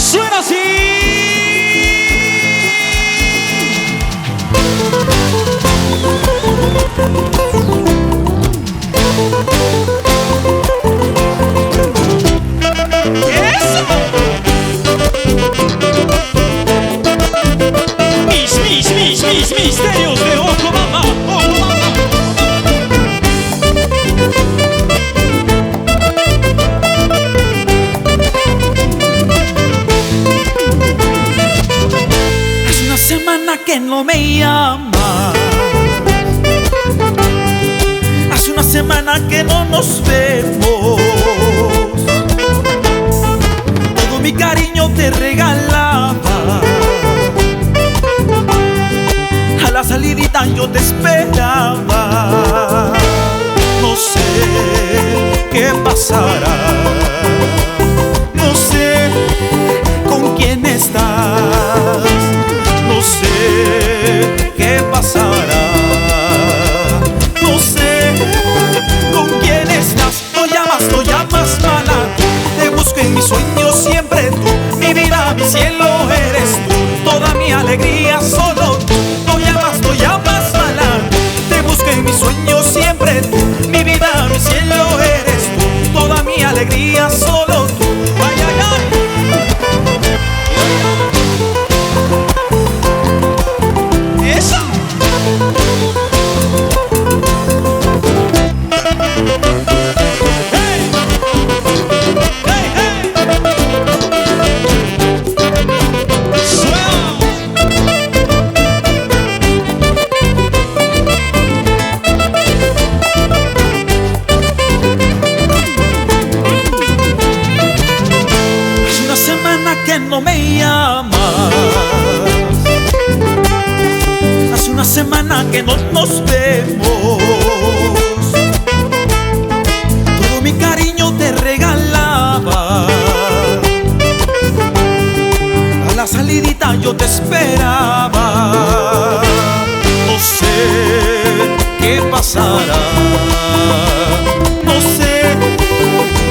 Suena así. ¡Eso! Mis misterios de Ojo Mamá, Ojo Mamá. Hace una semana que no me llama, hace una semana que no nos vemos. Todo mi cariño te regalaba, a la salidita yo te esperaba. No sé qué pasará, no sé con quién estás, no sé qué pasará, no sé con quién estás. No llamas mala, te busco en mis sueños siempre tú. Mi vida, mi cielo eres tú, toda mi alegría solo tú. No llamas mala, te busco en mis sueños siempre tú. Mi vida, mi cielo eres tú, toda mi alegría solo tú. Ay, ay, ay. ¡Eso! Que no me llamas, hace una semana que no nos vemos. Todo mi cariño te regalaba, a la salidita yo te esperaba. No sé qué pasará, no sé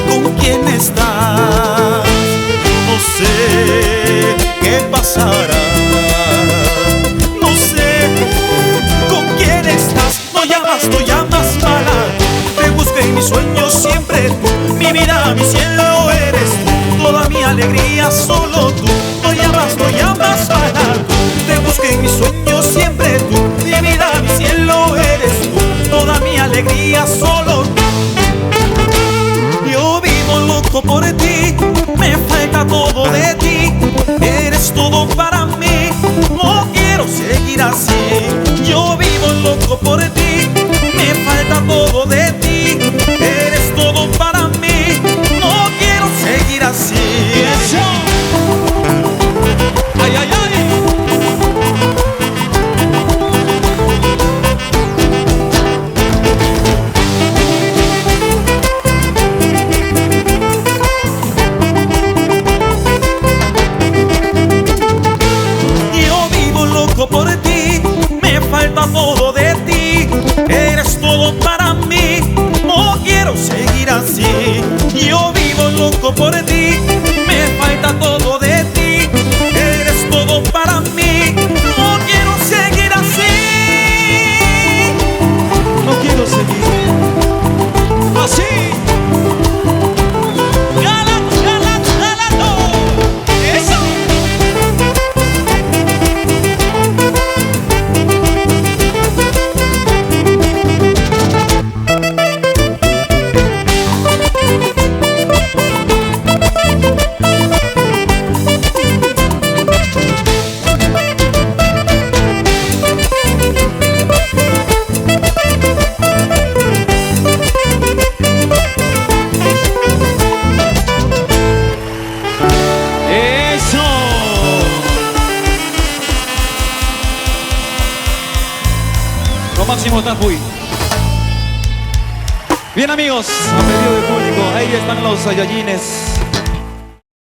con quién estás, no sé qué pasará, no sé con quién estás. No llamas mala, te busco en mis sueños siempre tú. Mi vida, mi cielo eres tú, toda mi alegría solo tú. No llamas mala, te busco en mis sueños siempre tú. Mi vida, mi cielo eres tú, toda mi alegría solo tú. Yo vivo loco por ti, me falta todo de ti, eres todo para mí, no quiero seguir así. Yo vivo loco por ti, me falta todo de ti, eres todo para mí, no quiero seguir así. Ay, ay, ay. Por ti, me falta todo de ti, eres todo para mí, no quiero seguir así. Yo vivo loco por ti, me falta todo de ti, eres todo para mí, no quiero seguir así. No quiero seguir así. Máximo Tapuy. Bien amigos, a pedido del público, ahí están los Saiyajines.